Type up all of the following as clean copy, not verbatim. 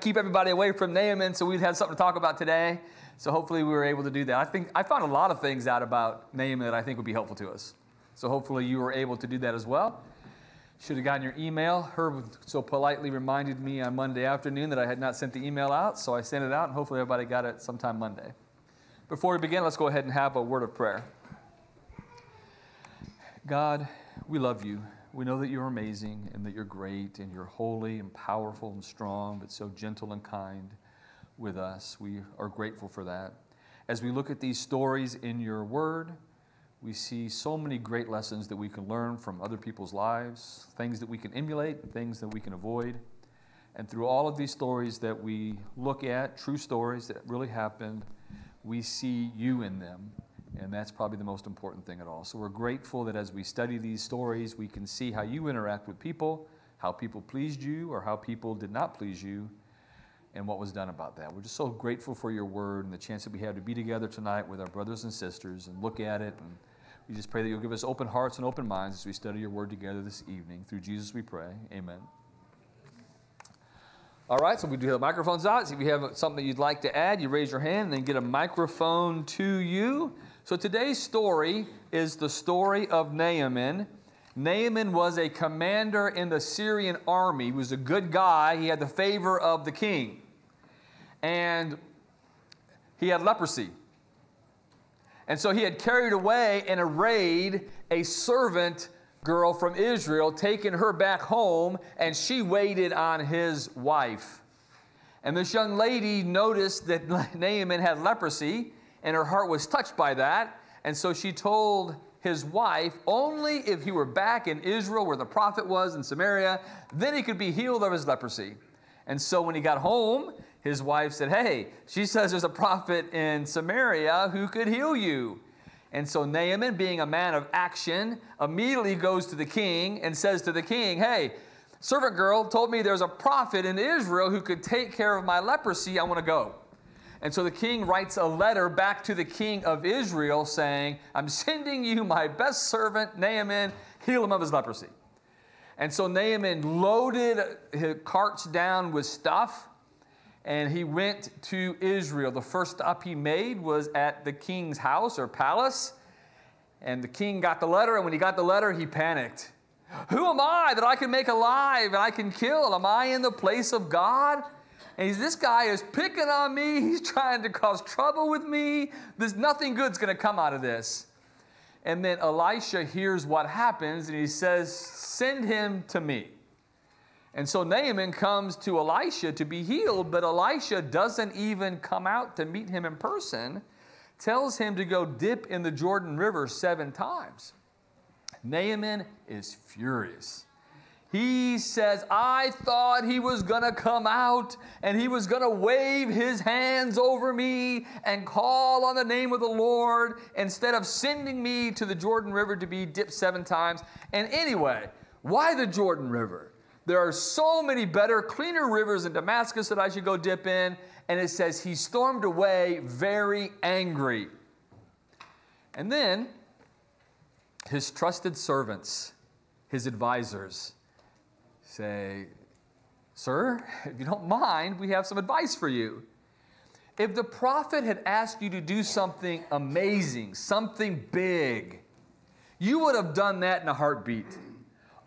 keep everybody away from Naaman so we'd have something to talk about today. So hopefully we were able to do that. I found a lot of things out about Naaman that I think would be helpful to us. So hopefully you were able to do that as well. Should have gotten your email. Herb so politely reminded me on Monday afternoon that I had not sent the email out, so I sent it out, and hopefully everybody got it sometime Monday. Before we begin, let's go ahead and have a word of prayer. God, we love you. We know that you're amazing and that you're great and you're holy and powerful and strong, but so gentle and kind with us. We are grateful for that. As we look at these stories in your word, we see so many great lessons that we can learn from other people's lives, things that we can emulate, things that we can avoid. And through all of these stories that we look at, true stories that really happened, we see you in them. And that's probably the most important thing at all. So we're grateful that as we study these stories, we can see how you interact with people, how people pleased you or how people did not please you, and what was done about that. We're just so grateful for your word and the chance that we have to be together tonight with our brothers and sisters and look at it. And we just pray that you'll give us open hearts and open minds as we study your word together this evening. Through Jesus we pray. Amen. All right, so we do have microphones out. So if you have something that you'd like to add, you raise your hand and then get a microphone to you. So today's story is the story of Naaman. Naaman was a commander in the Syrian army. He was a good guy. He had the favor of the king. And he had leprosy. And so he had carried away in a raid a servant girl from Israel, taken her back home, and she waited on his wife. And this young lady noticed that Naaman had leprosy, and her heart was touched by that. And so she told his wife, only if he were back in Israel where the prophet was in Samaria, then he could be healed of his leprosy. And so when he got home, his wife said, hey, she says there's a prophet in Samaria who could heal you. And so Naaman, being a man of action, immediately goes to the king and says to the king, hey, servant girl told me there's a prophet in Israel who could take care of my leprosy. I want to go. And so the king writes a letter back to the king of Israel saying, I'm sending you my best servant, Naaman, heal him of his leprosy. And so Naaman loaded his carts down with stuff, and he went to Israel. The first stop he made was at the king's house or palace. And the king got the letter, and when he got the letter, he panicked. Who am I that I can make alive and I can kill? Am I in the place of God? And this guy is picking on me. He's trying to cause trouble with me. There's nothing good's going to come out of this. And then Elisha hears what happens, and he says, send him to me. And so Naaman comes to Elisha to be healed, but Elisha doesn't even come out to meet him in person, tells him to go dip in the Jordan River 7 times. Naaman is furious. He says, I thought he was going to come out and he was going to wave his hands over me and call on the name of the Lord instead of sending me to the Jordan River to be dipped 7 times. And anyway, why the Jordan River? There are so many better, cleaner rivers in Damascus that I should go dip in. And it says he stormed away very angry. And then his trusted servants, his advisors, say, sir, if you don't mind, we have some advice for you. If the prophet had asked you to do something amazing, something big, you would have done that in a heartbeat.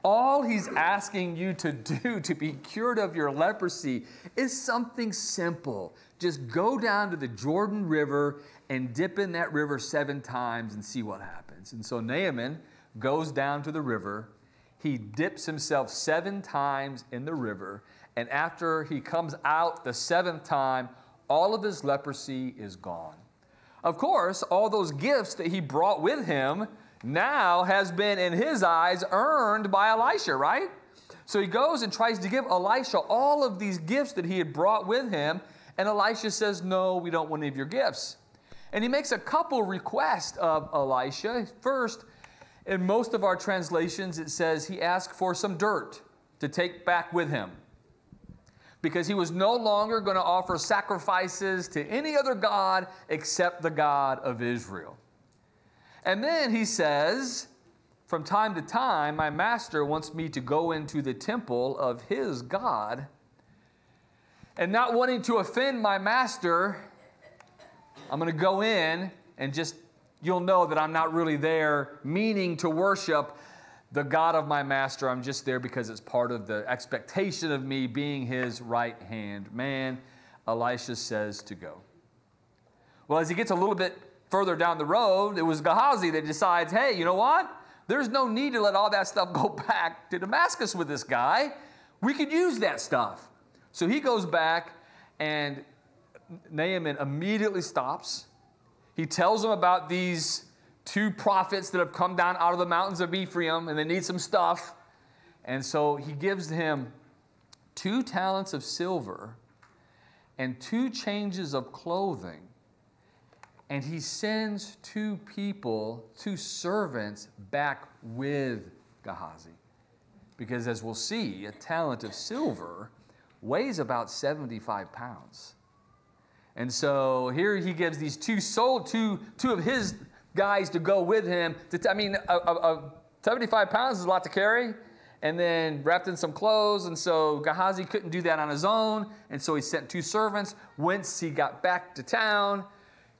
All he's asking you to do to be cured of your leprosy is something simple. Just go down to the Jordan River and dip in that river 7 times and see what happens. And so Naaman goes down to the river. He dips himself 7 times in the river, and after he comes out the 7th time, all of his leprosy is gone. Of course, all those gifts that he brought with him now has been, in his eyes, earned by Elisha, right? So he goes and tries to give Elisha all of these gifts that he had brought with him, and Elisha says, no, we don't want any of your gifts. And he makes a couple requests of Elisha. First, in most of our translations, it says he asked for some dirt to take back with him because he was no longer going to offer sacrifices to any other god except the God of Israel. And then he says, from time to time, my master wants me to go into the temple of his God. And not wanting to offend my master, I'm going to go in and just, you'll know that I'm not really there meaning to worship the God of my master. I'm just there because it's part of the expectation of me being his right hand man. Elisha says to go. Well, as he gets a little bit further down the road, it was Gehazi that decides, hey, you know what? There's no need to let all that stuff go back to Damascus with this guy. We could use that stuff. So he goes back, and Naaman immediately stops. He tells him about these two prophets that have come down out of the mountains of Ephraim, and they need some stuff. And so he gives him 2 talents of silver and 2 changes of clothing. And he sends 2 people, 2 servants, back with Gehazi. Because as we'll see, a talent of silver weighs about 75 pounds. And so here he gives these 2 of his guys to go with him. 75 pounds is a lot to carry. And then wrapped in some clothes. And so Gehazi couldn't do that on his own. And so he sent 2 servants. Once he got back to town,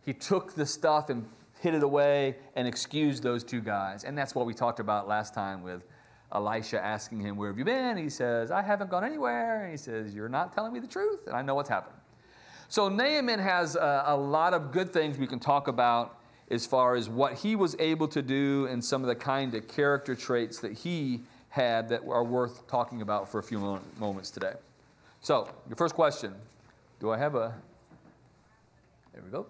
he took the stuff and hid it away and excused those 2 guys. And that's what we talked about last time with Elisha asking him, where have you been? He says, I haven't gone anywhere. And he says, you're not telling me the truth, and I know what's happened. So Naaman has a lot of good things we can talk about as far as what he was able to do and some of the kind of character traits that he had that are worth talking about for a few moments today. So, your first question. Do I have a... There we go.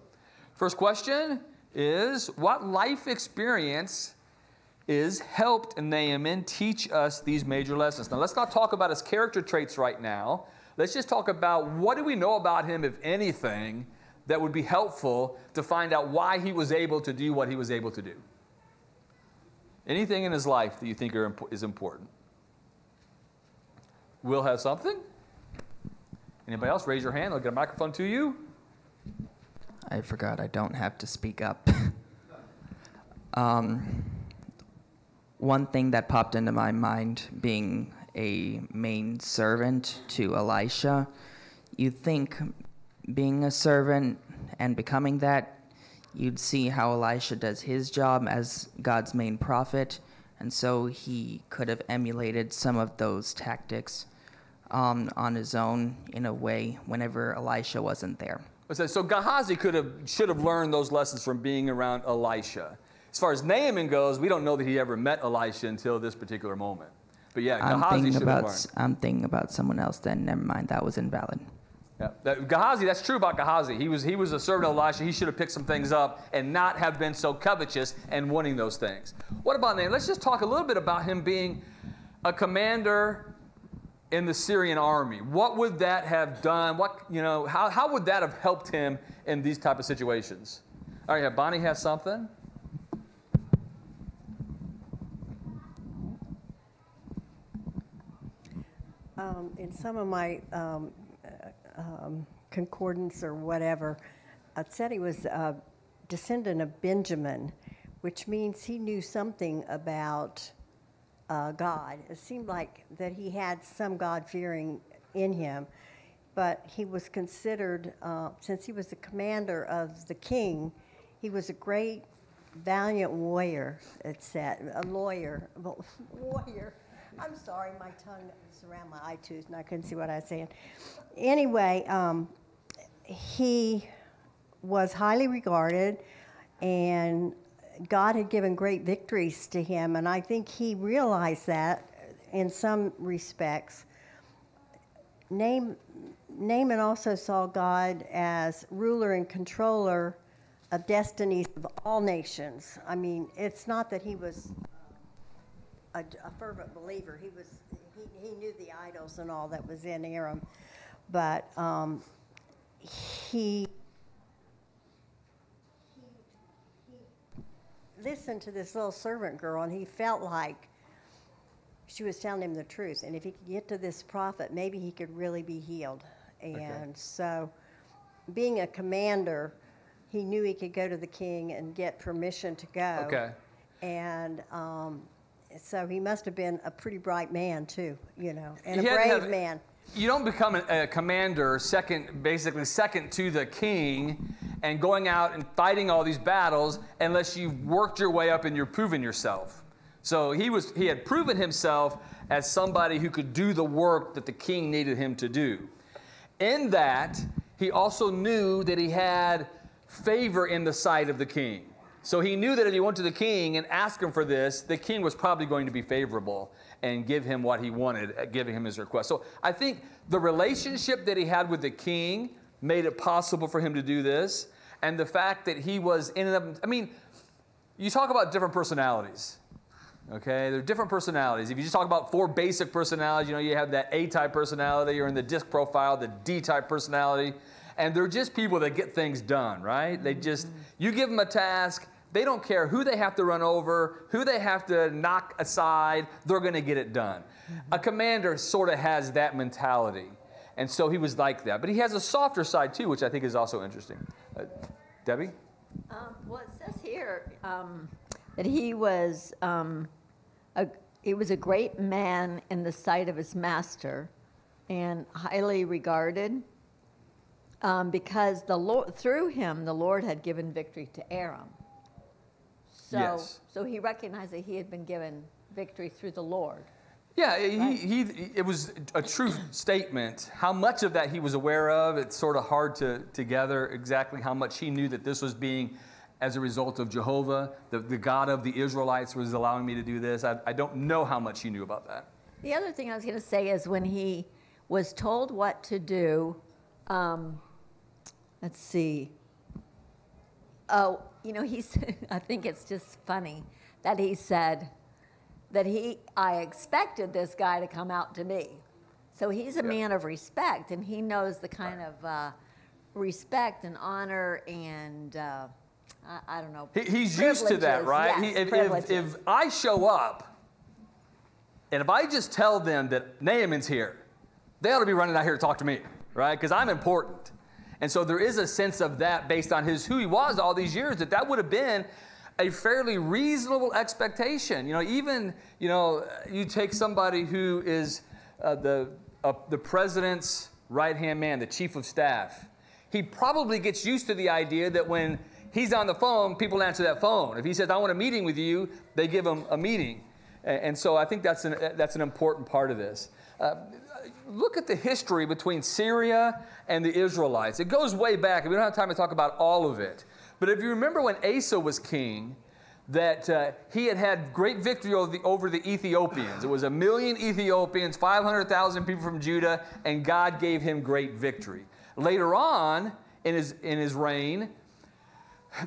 First question is, what life experience helped Naaman teach us these major lessons? Now, let's not talk about his character traits right now. Let's just talk about what do we know about him, if anything, that would be helpful to find out why he was able to do what he was able to do. Anything in his life that you think is important? Will have something? Anybody else? Raise your hand. I'll get a microphone to you. I forgot I don't have to speak up. One thing that popped into my mind, being a main servant to Elisha, you'd think being a servant and becoming that, you'd see how Elisha does his job as God's main prophet, and so he could have emulated some of those tactics on his own in a way whenever Elisha wasn't there. So Gehazi should have learned those lessons from being around Elisha. As far as Naaman goes, we don't know that he ever met Elisha until this particular moment. But yeah, Gehazi should have learned. I'm thinking about someone else then. Never mind, that was invalid. Yeah, Gehazi, that's true about Gehazi. He was a servant of Elisha. He should have picked some things up and not have been so covetous and wanting those things. What about Naaman? Let's just talk a little bit about him being a commander in the Syrian army. What would that have done? How would that have helped him in these type of situations? All right, Bonnie has something. In some of my concordance or whatever, it said he was a descendant of Benjamin, which means he knew something about God. It seemed like that he had some God-fearing in him, but he was considered, since he was the commander of the king, he was a great, valiant warrior, it said, a lawyer, warrior. I'm sorry, my tongue is around my eye tooth and I couldn't see what I was saying. Anyway, he was highly regarded, and God had given great victories to him, and I think he realized that in some respects. Naaman also saw God as ruler and controller of destinies of all nations. I mean, it's not that he was a fervent believer. He knew the idols and all that was in Aram, but he listened to this little servant girl, and he felt like she was telling him the truth. And if he could get to this prophet, maybe he could really be healed. And so, being a commander, he knew he could go to the king and get permission to go. Okay. And so he must have been a pretty bright man too, and a brave man. You don't become a commander basically second to the king and going out and fighting all these battles unless you've worked your way up and you're proving yourself. So he had proven himself as somebody who could do the work that the king needed him to do. In that, he also knew that he had favor in the sight of the king. So he knew that if he went to the king and asked him for this, the king was probably going to be favorable and give him what he wanted, giving him his request. So I think the relationship that he had with the king made it possible for him to do this. And the fact that he was in and of, I mean, you talk about different personalities. Okay, there are different personalities. If you just talk about 4 basic personalities, you have that A-type personality, or in the disc profile, the D-type personality. And they're just people that get things done, right? They just, you give them a task, they don't care who they have to run over, who they have to knock aside, they're going to get it done. A commander sort of has that mentality. And so he was like that. But he has a softer side, too, which I think is also interesting. Debbie? Well, it says here that he was a great man in the sight of his master and highly regarded because the Lord, through him, the Lord had given victory to Aram. So, yes. So he recognized that he had been given victory through the Lord. Yeah, it was a true statement. How much of that he was aware of, it's sort of hard to gather exactly how much he knew that this was being as a result of Jehovah, the God of the Israelites was allowing me to do this. I don't know how much he knew about that. The other thing I was going to say is when he was told what to do, let's see. Oh, he said, I think it's just funny that he said that I expected this guy to come out to me. So he's a man of respect, and he knows the kind of respect and honor and, I don't know. He's used to that, right? Yes, if I show up, and if I just tell them that Naaman's here, they ought to be running out here to talk to me, right? Because I'm important. And so there is a sense of that based on who he was all these years, that would have been a fairly reasonable expectation. You take somebody who is the president's right-hand man, the chief of staff. He probably gets used to the idea that when he's on the phone, people answer that phone. If he says, I want a meeting with you, they give him a meeting. And so I think that's an important part of this. Look at the history between Syria and the Israelites. It goes way back. We don't have time to talk about all of it. But if you remember when Asa was king, that he had great victory over the Ethiopians. It was 1 million Ethiopians, 500,000 people from Judah, and God gave him great victory. Later on in his reign,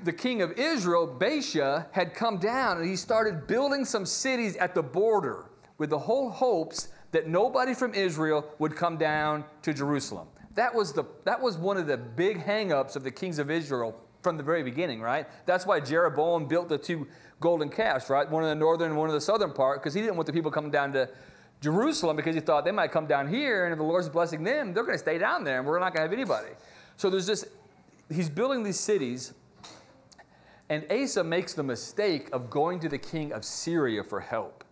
the king of Israel, Baasha, had come down and he started building some cities at the border with the whole hopes that nobody from Israel would come down to Jerusalem. That was one of the big hang-ups of the kings of Israel from the very beginning, right? That's why Jeroboam built the 2 golden calves, right? One in the northern and one in the southern part, because he didn't want the people coming down to Jerusalem because he thought they might come down here, and if the Lord's blessing them, they're going to stay down there, and we're not going to have anybody. So he's building these cities, and Asa makes the mistake of going to the king of Syria for help.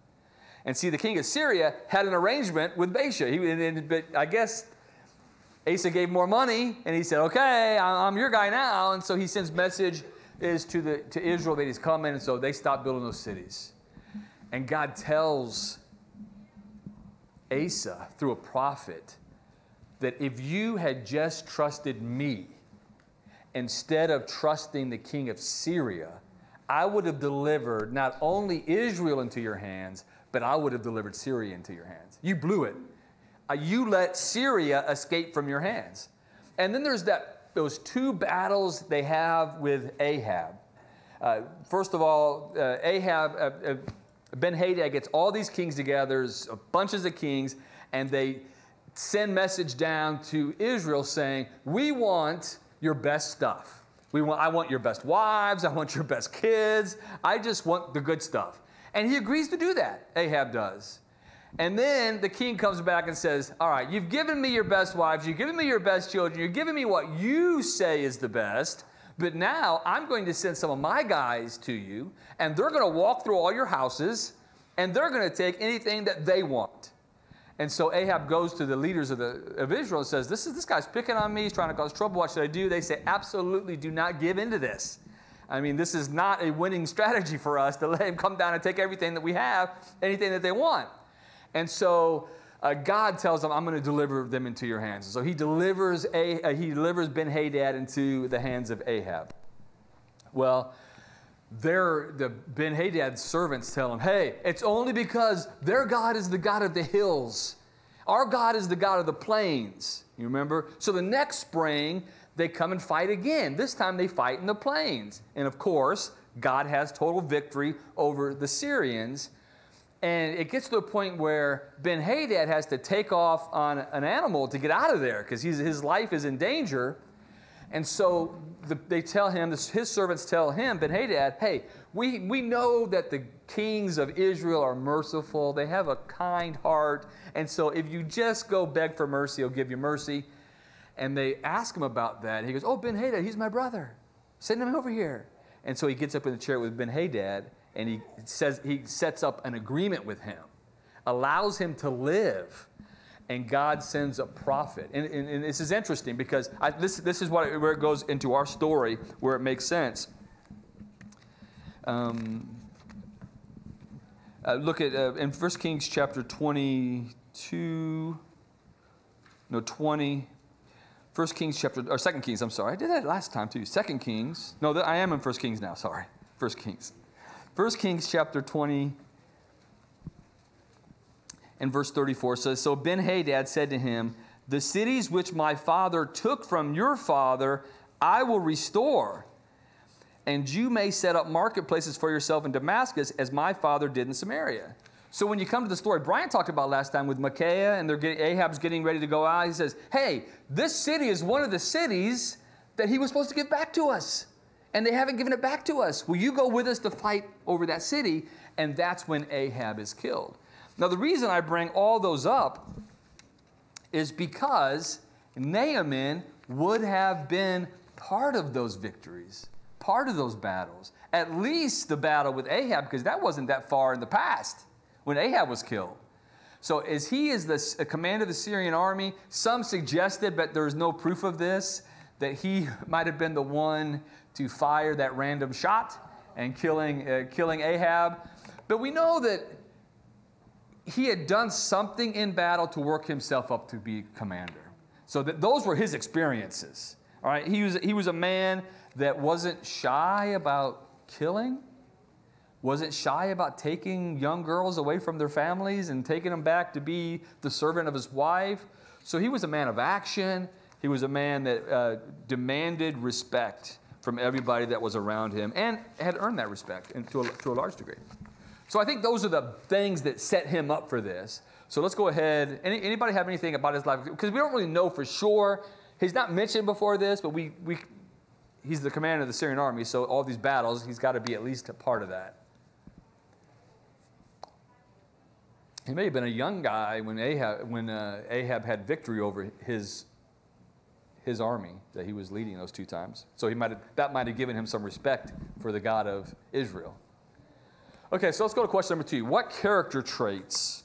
And see, the king of Syria had an arrangement with Baasha. But I guess Asa gave more money, and he said, okay, I'm your guy now. And so he sends messages to Israel that he's coming, and so they stop building those cities. And God tells Asa through a prophet that if you had just trusted me instead of trusting the king of Syria, I would have delivered not only Israel into your hands, but I would have delivered Syria into your hands. You blew it. You let Syria escape from your hands. And then there's those 2 battles they have with Ahab. First of all, Ahab, Ben-Hadad gets all these kings together, there's bunches of kings, and they send message down to Israel saying, we want your best stuff. I want your best wives, I want your best kids, I just want the good stuff. And he agrees to do that, Ahab does. And then the king comes back and says, all right, you've given me your best wives, you've given me your best children, you're giving me what you say is the best, but now I'm going to send some of my guys to you, and they're going to walk through all your houses, and they're going to take anything that they want. And so Ahab goes to the leaders of Israel and says, this guy's picking on me. He's trying to cause trouble. What should I do? They say, absolutely do not give in to this. I mean, this is not a winning strategy for us to let him come down and take everything that we have, anything that they want. And so God tells them, I'm going to deliver them into your hands. So he delivers Ben-Hadad into the hands of Ahab. Well, the Ben-Hadad's servants tell him, hey, it's only because their God is the God of the hills. Our God is the God of the plains. You remember? So the next spring, they come and fight again. This time they fight in the plains. And of course, God has total victory over the Syrians. And it gets to a point where Ben-Hadad has to take off on an animal to get out of there because his life is in danger. And so they tell him, his servants tell him, Ben-Hadad, hey, we know that the kings of Israel are merciful. They have a kind heart. And so if you just go beg for mercy, he'll give you mercy. And they ask him about that. He goes, oh, Ben-Hadad, he's my brother. Send him over here. And so he gets up in the chair with Ben-Hadad, and he sets up an agreement with him, allows him to live. And God sends a prophet. And this is interesting because this is where it goes into our story where it makes sense. Look at in 1 Kings chapter 22, 20. 1 Kings chapter, or 2 Kings, I'm sorry. I did that last time too. 2 Kings. No, I am in 1 Kings now, sorry. 1 Kings. 1 Kings chapter 20. And verse 34 says, so Ben-Hadad said to him, the cities which my father took from your father, I will restore. And you may set up marketplaces for yourself in Damascus as my father did in Samaria. So when you come to the story Brian talked about last time with Micaiah and Ahab's getting ready to go out, he says, hey, this city is one of the cities that he was supposed to give back to us. And they haven't given it back to us. Will you go with us to fight over that city? And that's when Ahab is killed. Now, the reason I bring all those up is because Naaman would have been part of those victories, part of those battles, at least the battle with Ahab, because that wasn't that far in the past when Ahab was killed. So as he is the commander of the Syrian army, some suggested, but there's no proof of this, that he might have been the one to fire that random shot and killing Ahab. But we know that he had done something in battle to work himself up to be commander. So those were his experiences. All right, he was a man that wasn't shy about killing, wasn't shy about taking young girls away from their families and taking them back to be the servant of his wife. So he was a man of action. He was a man that demanded respect from everybody that was around him and had earned that respect to a large degree. So I think those are the things that set him up for this. So let's go ahead. Anybody have anything about his life? Because we don't really know for sure. He's not mentioned before this, but he's the commander of the Syrian army, so all these battles, he's got to be at least a part of that. He may have been a young guy when Ahab had victory over his army that he was leading those 2 times. So that might have given him some respect for the God of Israel. Okay, so let's go to question number 2. What character traits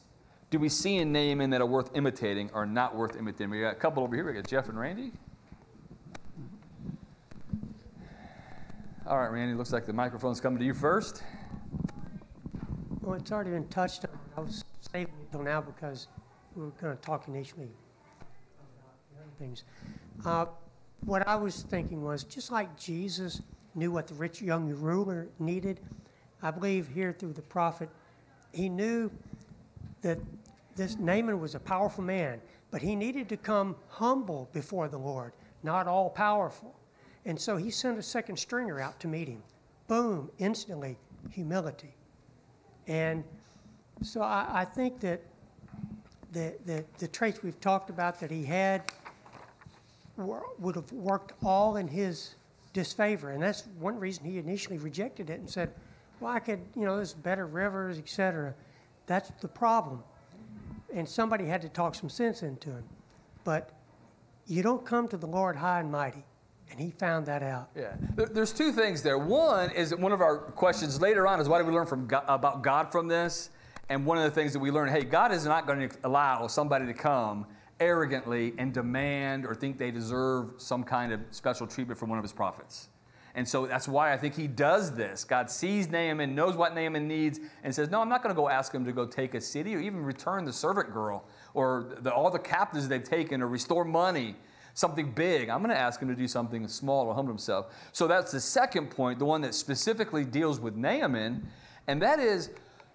do we see in Naaman that are worth imitating or not worth imitating? We got a couple over here. We got Jeff and Randy. All right, Randy, looks like the microphone's coming to you first. Well, it's already been touched on. I was saving it until now because we were going to talk initially about other things. What I was thinking was, just like Jesus knew what the rich young ruler needed, I believe here through the prophet, he knew that this Naaman was a powerful man, but he needed to come humble before the Lord, not all powerful. And so he sent a second stringer out to meet him. Boom, instantly, humility. And so I think that the traits we've talked about that he had would have worked all in his disfavor. And that's one reason he initially rejected it and said, well, I could, there's better rivers, etc. That's the problem. And somebody had to talk some sense into him. But you don't come to the Lord high and mighty. And he found that out. Yeah. There's 2 things there. One is that one of our questions later on is what do we learn about God from this? And one of the things that we learn, hey, God is not going to allow somebody to come arrogantly and demand or think they deserve some kind of special treatment from one of his prophets. And so that's why I think he does this. God sees Naaman, knows what Naaman needs, and says, no, I'm not going to go ask him to go take a city or even return the servant girl or all the captives they've taken or restore money, something big. I'm going to ask him to do something small to humble himself. So that's the second point, the one that specifically deals with Naaman, and that is,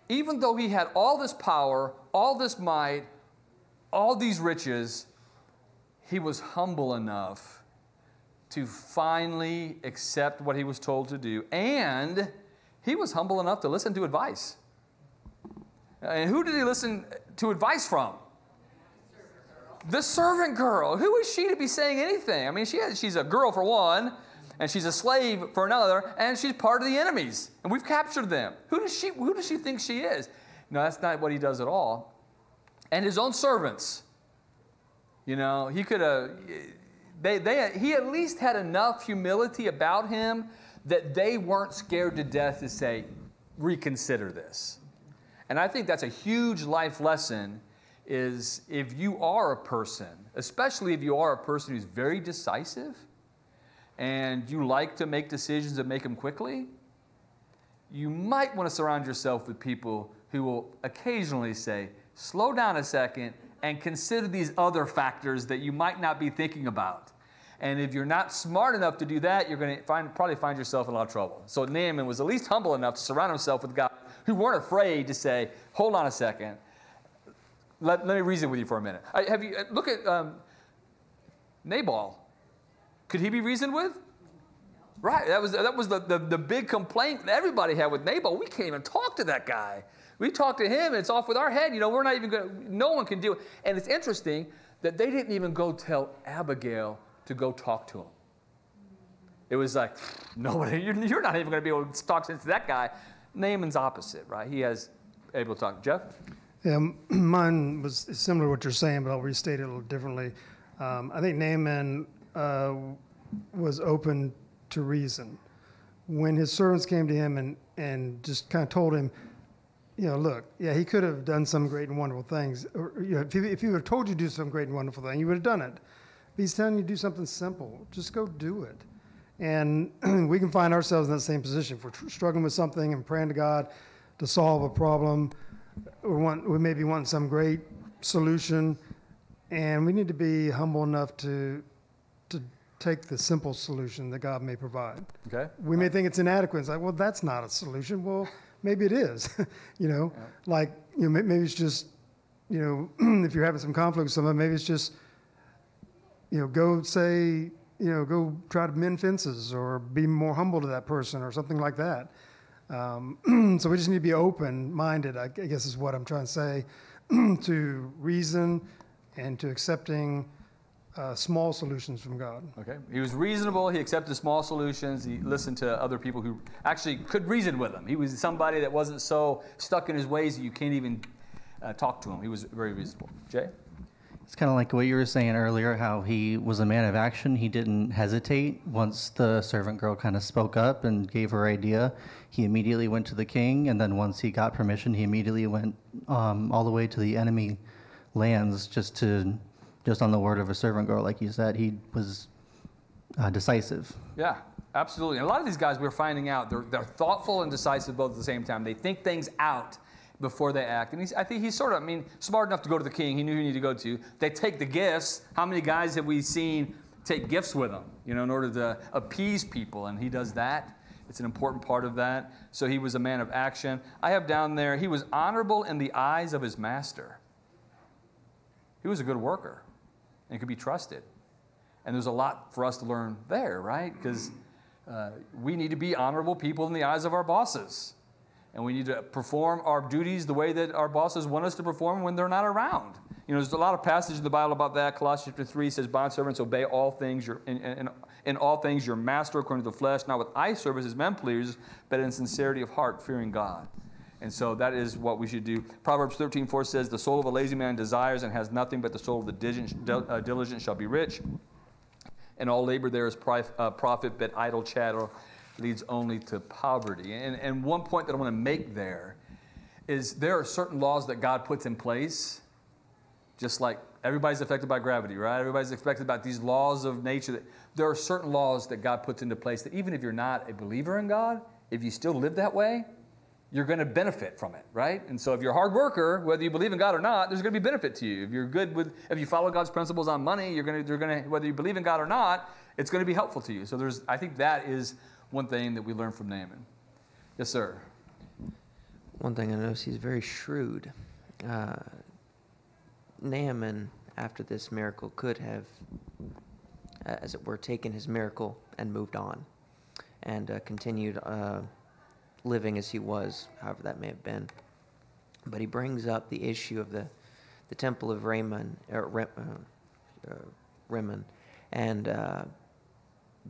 even though he had all this power, all this might, all these riches, he was humble enough to finally accept what he was told to do. And he was humble enough to listen to advice. And who did he listen to advice from? The servant girl. Who is she to be saying anything? I mean, she's a girl for one, and she's a slave for another, and she's part of the enemies. And we've captured them. Who does she think she is? No, that's not what he does at all. And his own servants. You know, he could have... he at least had enough humility about him that they weren't scared to death to say, reconsider this. And I think that's a huge life lesson, is if you are a person, especially if you are a person who's very decisive and you like to make decisions and make them quickly, you might want to surround yourself with people who will occasionally say, slow down a second and consider these other factors that you might not be thinking about. And if you're not smart enough to do that, you're going to probably find yourself in a lot of trouble. So Naaman was at least humble enough to surround himself with guys who weren't afraid to say, hold on a second. Let me reason with you for a minute. Look at Nabal. Could he be reasoned with? Right. That was the big complaint that everybody had with Nabal. We can't even talk to that guy. We talk to him, and it's off with our head. You know, we're not even going to, no one can do it. And it's interesting that they didn't even go tell Abigail to go talk to him. It was like, nobody, you're not even going to be able to talk to that guy. Naaman's opposite, right? He is able to talk. Jeff? Yeah, mine was similar to what you're saying, but I'll restate it a little differently. I think Naaman was open to reason. When his servants came to him and just kind of told him, you know, look, yeah, he could have done some great and wonderful things. Or, you know, if he would have told you to do some great and wonderful thing, you would have done it. But he's telling you to do something simple. Just go do it. And we can find ourselves in that same position. If we're struggling with something and praying to God to solve a problem, we maybe want some great solution, and we need to be humble enough to take the simple solution that God may provide. Okay. We may think it's inadequate. It's like, well, that's not a solution. Well, maybe it is. You know, yeah. Like, you know, maybe it's just, you know, if you're having some conflict with someone, maybe it's just, you know, go try to mend fences or be more humble to that person or something like that. So we just need to be open-minded, I guess is what I'm trying to say, to reason and to accepting small solutions from God. Okay. He was reasonable. He accepted small solutions. He listened to other people who actually could reason with him. He was somebody that wasn't so stuck in his ways that you can't even talk to him. He was very reasonable. Jay? It's kind of like what you were saying earlier, how he was a man of action. He didn't hesitate. Once the servant girl kind of spoke up and gave her idea, he immediately went to the king. And then once he got permission, he immediately went all the way to the enemy lands just on the word of a servant girl, like you said. He was decisive. Yeah, absolutely. And a lot of these guys we're finding out, they're thoughtful and decisive both at the same time. They think things out before they act. And I think he's sort of, smart enough to go to the king. He knew who he needed to go to. They take the gifts. How many guys have we seen take gifts with them, in order to appease people? And he does that. It's an important part of that. So he was a man of action. I have down there, he was honorable in the eyes of his master. He was a good worker and could be trusted. And there's a lot for us to learn there, right? Because we need to be honorable people in the eyes of our bosses. And we need to perform our duties the way that our bosses want us to perform when they're not around. There's a lot of passages in the Bible about that. Colossians chapter 3 says, bondservants, obey all things, in all things your master according to the flesh, not with eye service as men pleasers, but in sincerity of heart, fearing God. And so that is what we should do. Proverbs 13:4 says, the soul of a lazy man desires and has nothing, but the soul of the diligent shall be rich. And all labor there is profit, but idle chatter leads only to poverty. And one point that I want to make there is there are certain laws that God puts in place, just like everybody's affected by gravity, right? Everybody's affected by these laws of nature. There are certain laws that God puts into place that even if you're not a believer in God, if you still live that way, you're going to benefit from it, right? And so if you're a hard worker, whether you believe in God or not, there's going to be benefit to you. If you're good with, if you follow God's principles on money, you're going to, whether you believe in God or not, it's going to be helpful to you. So I think that is one thing that we learn from Naaman. Yes, sir. One thing I noticed, he's very shrewd. Naaman, after this miracle, could have, as it were, taken his miracle and moved on and continued living as he was, however that may have been. But he brings up the issue of the temple of Rimmon, and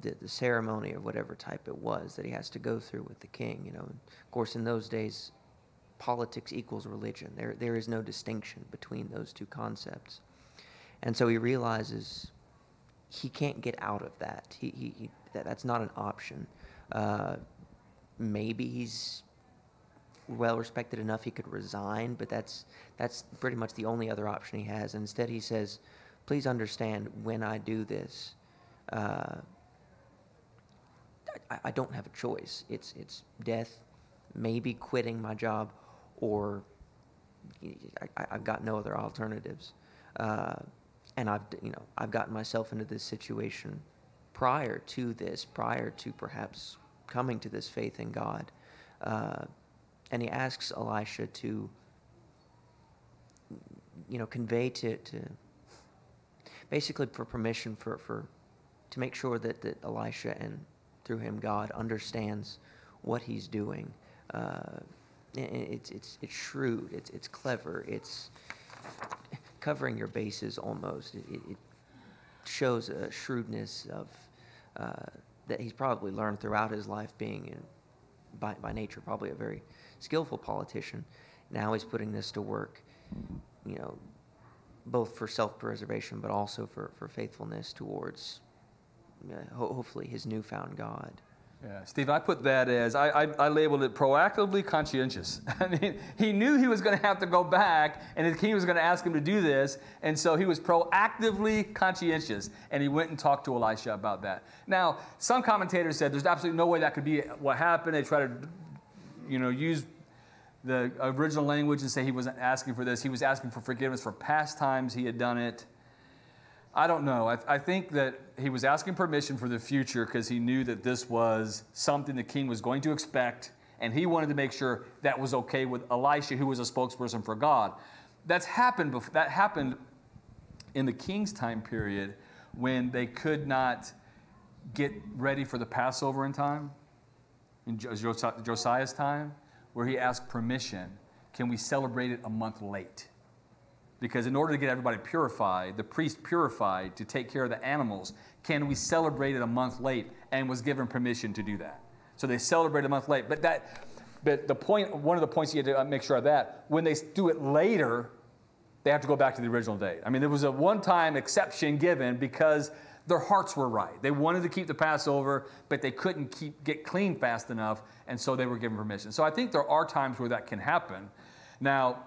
the ceremony or whatever type it was that he has to go through with the king. You know, and of course, in those days, politics equals religion. There is no distinction between those two concepts, and so he realizes he can't get out of that. That's not an option. Maybe he's well respected enough he could resign, but that's pretty much the only other option he has. And instead he says, please understand, when I do this, I don't have a choice. It's death, maybe quitting my job, or I've got no other alternatives. And I've gotten myself into this situation prior to perhaps coming to this faith in God. And he asks Elisha to, convey to basically for permission to make sure that Elisha, and through him God, understands what he's doing. It's shrewd, it's clever, it's covering your bases almost. It shows a shrewdness of that he's probably learned throughout his life, being by nature probably a very skillful politician. Now he's putting this to work, both for self-preservation but also for faithfulness towards hopefully his newfound God. Yeah, Steve, I put that as, I labeled it proactively conscientious. I mean, he knew he was going to have to go back, and the king was going to ask him to do this, and so he was proactively conscientious, and he went and talked to Elisha about that. Now, some commentators said there's absolutely no way that could be what happened. They try to, use the original language and say he wasn't asking for this. He was asking for forgiveness for past times he had done it. I don't know. I think that he was asking permission for the future because he knew that this was something the king was going to expect, and he wanted to make sure that was okay with Elisha, who was a spokesperson for God. That happened in the king's time period when they could not get ready for the Passover in time, in Josiah's time, where he asked permission, can we celebrate it a month late? Because in order to get everybody purified, the priest purified to take care of the animals, can we celebrate it a month late? And was given permission to do that. So they celebrated a month late. But the point, one of the points you had to make sure of that, when they do it later, they have to go back to the original date. I mean, there was a one-time exception given because their hearts were right. They wanted to keep the Passover, but they couldn't get clean fast enough, and so they were given permission. So I think there are times where that can happen. Now,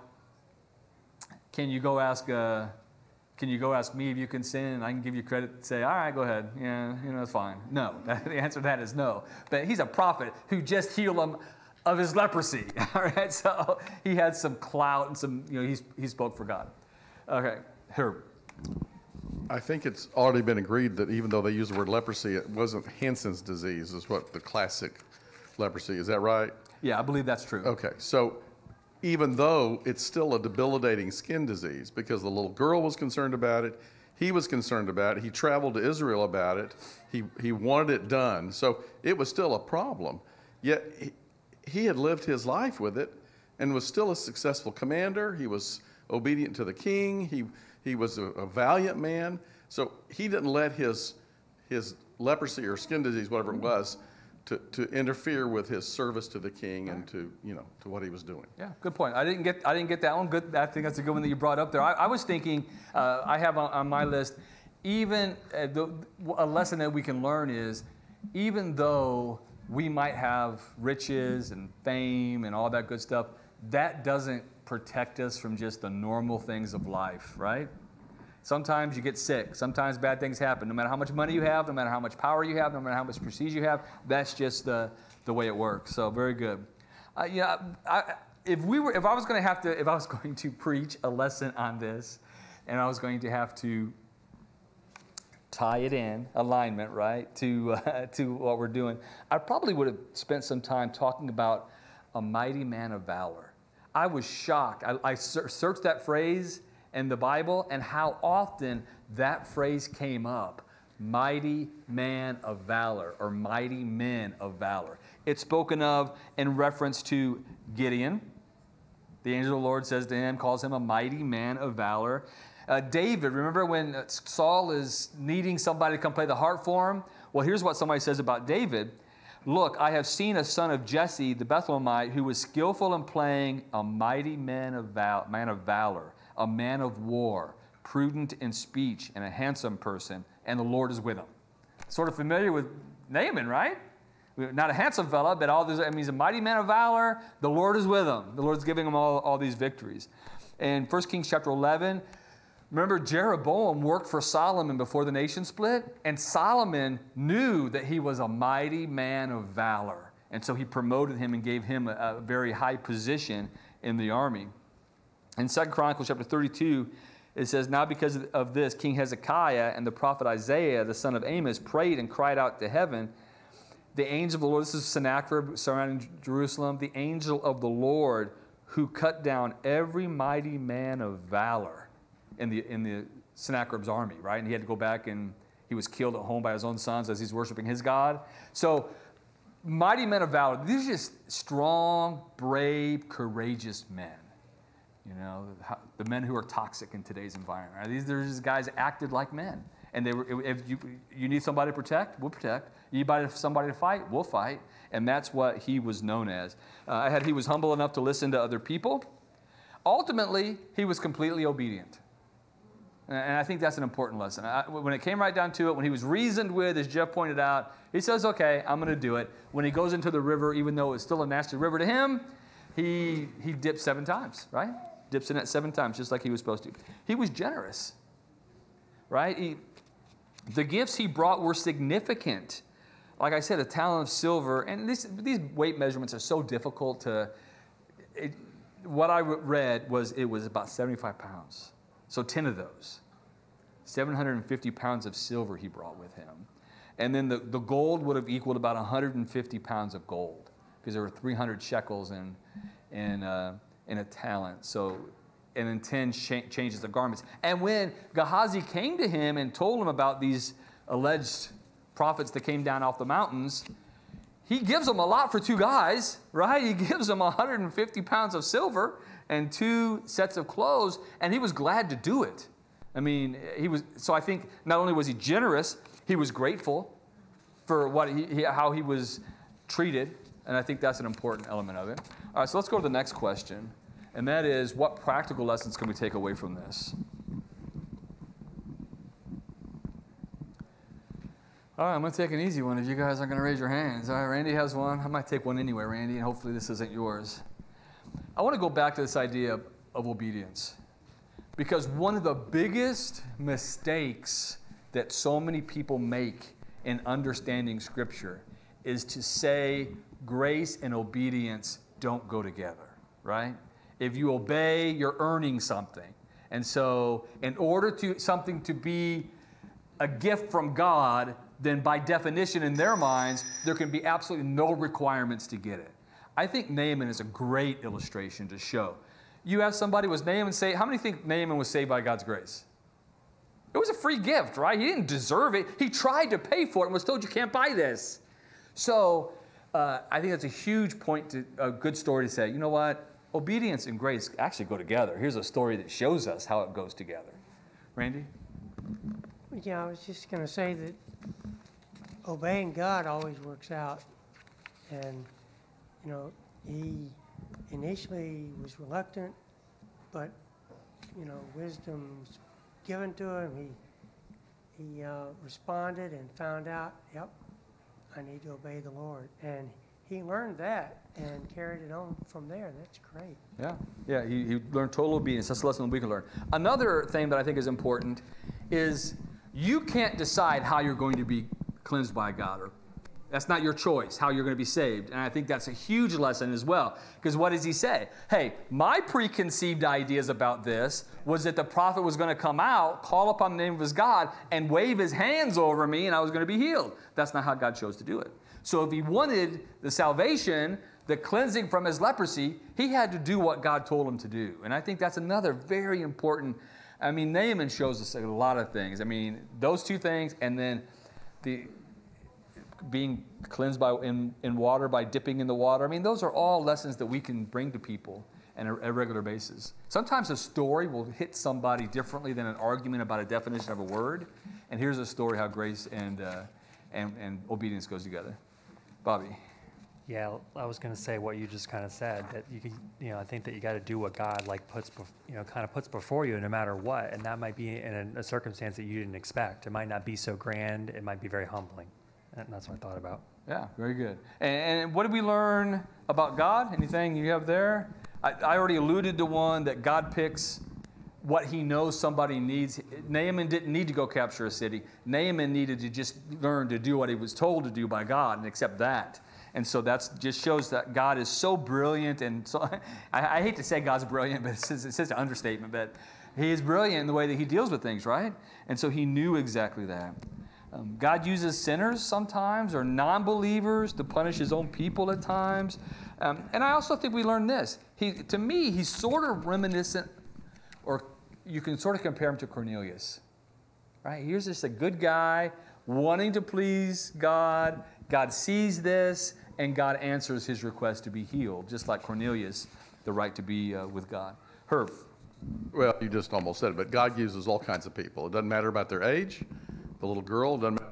can you go ask me if you can sin, and I can give you credit and say, all right, go ahead. Yeah, it's fine. No. The answer to that is no. But he's a prophet who just healed him of his leprosy. All right, so he had some clout and some, he spoke for God. Okay, Herb. I think it's already been agreed that even though they use the word leprosy, it wasn't Hansen's disease, is what the classic leprosy. Is that right? Yeah, I believe that's true. Okay, so even though it's still a debilitating skin disease, because the little girl was concerned about it, he was concerned about it, he traveled to Israel about it, he wanted it done, so it was still a problem. Yet he had lived his life with it and was still a successful commander. He was obedient to the king. He was a valiant man. So he didn't let his leprosy or skin disease, whatever it was, to interfere with his service to the king and to what he was doing. Yeah, good point. I didn't get that one. Good. I think that's a good one that you brought up there. I was thinking, I have on my list, even a lesson that we can learn is, even though we might have riches and fame and all that good stuff, that doesn't protect us from just the normal things of life, right? Sometimes you get sick. Sometimes bad things happen. No matter how much money you have, no matter how much power you have, no matter how much prestige you have, that's just the way it works. So very good. If I was going to preach a lesson on this, and I was going to have to tie it in, alignment, right, to what we're doing, I probably would have spent some time talking about a mighty man of valor. I was shocked. I searched that phrase in the Bible and how often that phrase came up. Mighty man of valor, or mighty men of valor. It's spoken of in reference to Gideon. The angel of the Lord says to him, calls him a mighty man of valor. David, remember when Saul is needing somebody to come play the harp for him? Well, here's what somebody says about David. Look, I have seen a son of Jesse, the Bethlehemite, who was skillful in playing a mighty man of valor, a man of war, prudent in speech, and a handsome person, and the Lord is with him. Sort of familiar with Naaman, right? Not a handsome fella, but he's a mighty man of valor. The Lord is with him. The Lord's giving him all these victories. In 1 Kings chapter 11, remember Jeroboam worked for Solomon before the nation split, and Solomon knew that he was a mighty man of valor. And so he promoted him and gave him a very high position in the army. In 2 Chronicles chapter 32, it says, now because of this, King Hezekiah and the prophet Isaiah, the son of Amos, prayed and cried out to heaven. The angel of the Lord, this is Sennacherib surrounding Jerusalem, the angel of the Lord who cut down every mighty man of valor in the Sennacherib's army, right? And he had to go back, and he was killed at home by his own sons as he's worshiping his God. So mighty men of valor, these are just strong, brave, courageous men. You know, the men who are toxic in today's environment. Right? These are just guys that acted like men. And if you need somebody to protect, we'll protect. You need somebody to fight, we'll fight. And that's what he was known as. He was humble enough to listen to other people. Ultimately, he was completely obedient. And I think that's an important lesson. When it came right down to it, when he was reasoned with, as Jeff pointed out, he says, okay, I'm going to do it. When he goes into the river, even though it's still a nasty river to him, he dipped 7 times, right? Dips in it 7 times, just like he was supposed to. He was generous, right? The gifts he brought were significant. Like I said, a talent of silver. And these weight measurements are so difficult to... what I read was it was about 75 pounds. So 10 of those. 750 pounds of silver he brought with him. And then the gold would have equaled about 150 pounds of gold, because there were 300 shekels in a talent. So, and then 10 changes of garments. And when Gehazi came to him and told him about these alleged prophets that came down off the mountains, he gives them a lot for 2 guys, right? He gives them 150 pounds of silver and 2 sets of clothes, and he was glad to do it. I mean, so I think not only was he generous, he was grateful for how he was treated, and I think that's an important element of it. All right, so let's go to the next question, and that is, what practical lessons can we take away from this? All right, I'm going to take an easy one if you guys aren't going to raise your hands. All right, Randy has one. I might take one anyway, Randy, and hopefully this isn't yours. I want to go back to this idea of obedience, because one of the biggest mistakes that so many people make in understanding Scripture is to say grace and obedience don't go together, right? If you obey, you're earning something. And so in order to something to be a gift from God, then by definition in their minds, there can be absolutely no requirements to get it. I think Naaman is a great illustration to show. You have somebody, was Naaman saved? How many think Naaman was saved by God's grace? It was a free gift, right? He didn't deserve it. He tried to pay for it and was told, you can't buy this. So I think that's a huge point, a good story to say, you know what? Obedience and grace actually go together. Here's a story that shows us how it goes together. Randy? Yeah, I was just going to say that obeying God always works out. And, you know, he initially was reluctant, but, you know, wisdom was given to him. He responded and found out, yep, I need to obey the Lord. And he learned that and carried it on from there. That's great. Yeah, he learned total obedience. That's a lesson we can learn. Another thing that I think is important is you can't decide how you're going to be cleansed by God. That's not your choice, how you're going to be saved. And I think that's a huge lesson as well. Because what does he say? Hey, my preconceived ideas about this was that the prophet was going to come out, call upon the name of his God, and wave his hands over me, and I was going to be healed. That's not how God chose to do it. So if he wanted the salvation, the cleansing from his leprosy, he had to do what God told him to do. And I think that's another very important, Naaman shows us a lot of things. Those two things, and then the being cleansed in water by dipping in the water. Those are all lessons that we can bring to people on a regular basis. Sometimes a story will hit somebody differently than an argument about a definition of a word. And here's a story how grace and obedience goes together. Bobby. Yeah, I was going to say what you just kind of said, that you can, I think that you got to do what God puts before you no matter what, and that might be in a circumstance that you didn't expect. It might not be so grand. It might be very humbling. And that's what I thought about. Yeah, very good. And what did we learn about God? Anything you have there? I already alluded to one, that God picks what he knows somebody needs. Naaman didn't need to go capture a city. Naaman needed to just learn to do what he was told to do by God and accept that. And so that just shows that God is so brilliant. And so I hate to say God's brilliant, but it's such an understatement. But he is brilliant in the way that he deals with things, right? And so he knew exactly that. God uses sinners sometimes, or non-believers, to punish his own people at times. And I also think we learned this. To me, he's sort of reminiscent, or you can sort of compare him to Cornelius. Right? Here's just a good guy wanting to please God. God sees this, and God answers his request to be healed, just like Cornelius, the right to be with God. Herb. Well, you just almost said it, but God uses all kinds of people. It doesn't matter about their age. The little girl, doesn't matter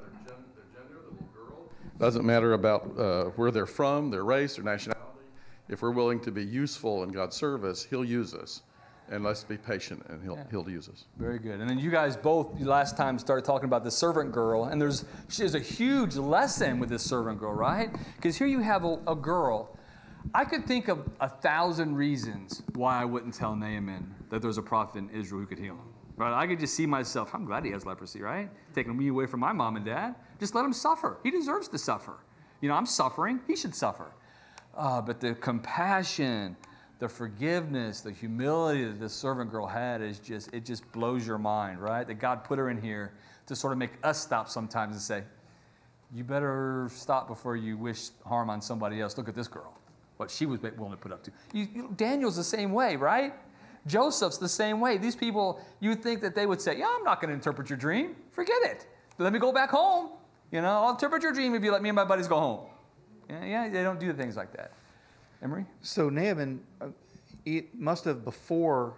their gender, the little girl. Doesn't matter about where they're from, their race, their nationality. If we're willing to be useful in God's service, he'll use us. And let's be patient, and he'll use us. Very good. And then you guys both last time started talking about the servant girl, and there's a huge lesson with this servant girl, right? Because here you have a girl. I could think of 1,000 reasons why I wouldn't tell Naaman that there's a prophet in Israel who could heal him. Right? I could just see myself, I'm glad he has leprosy, right? Taking me away from my mom and dad. Just let him suffer. He deserves to suffer. I'm suffering. He should suffer. But the compassion, the forgiveness, the humility that this servant girl had it just blows your mind, right? That God put her in here to sort of make us stop sometimes and say, you better stop before you wish harm on somebody else. Look at this girl, what she was willing to put up to. Daniel's the same way, right? Joseph's the same way. These people, you would think that they would say, I'm not going to interpret your dream. Forget it. Let me go back home. I'll interpret your dream if you let me and my buddies go home. Yeah, they don't do things like that. Emery? So Naaman, he must have, before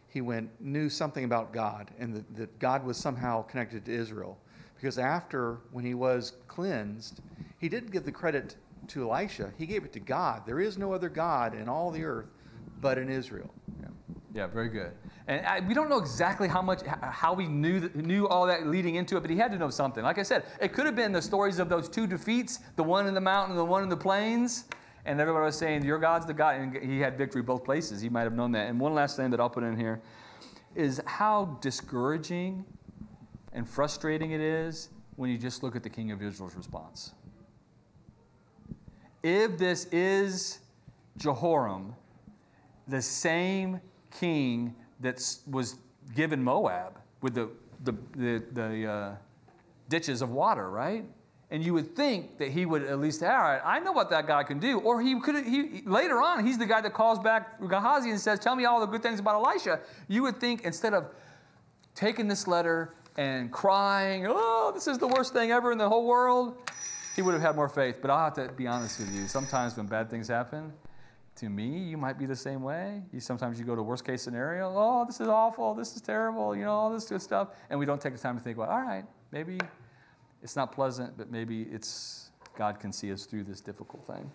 he went, knew something about God, and that God was somehow connected to Israel. Because after, when he was cleansed, he didn't give the credit to Elisha. He gave it to God. There is no other God in all the earth but in Israel. Yeah, very good. And we don't know exactly how he knew all that leading into it, but he had to know something. Like I said, it could have been the stories of those two defeats, the one in the mountain and the one in the plains. And everybody was saying, your God's the God. And he had victory both places. He might have known that. And one last thing that I'll put in here is how discouraging and frustrating it is when you just look at the king of Israel's response. If this is Jehoram, the same king that was given Moab with the ditches of water, right? And you would think that he would at least, all right, I know what that guy can do. Or later on, he's the guy that calls back Gehazi and says, tell me all the good things about Elisha. You would think, instead of taking this letter and crying, oh, this is the worst thing ever in the whole world, he would have had more faith. But I'll have to be honest with you. Sometimes when bad things happen, to me, you might be the same way. Sometimes you go to worst case scenario. Oh, this is awful. This is terrible. All this good stuff. And we don't take the time to think, well, all right, maybe it's not pleasant, but maybe God can see us through this difficult thing.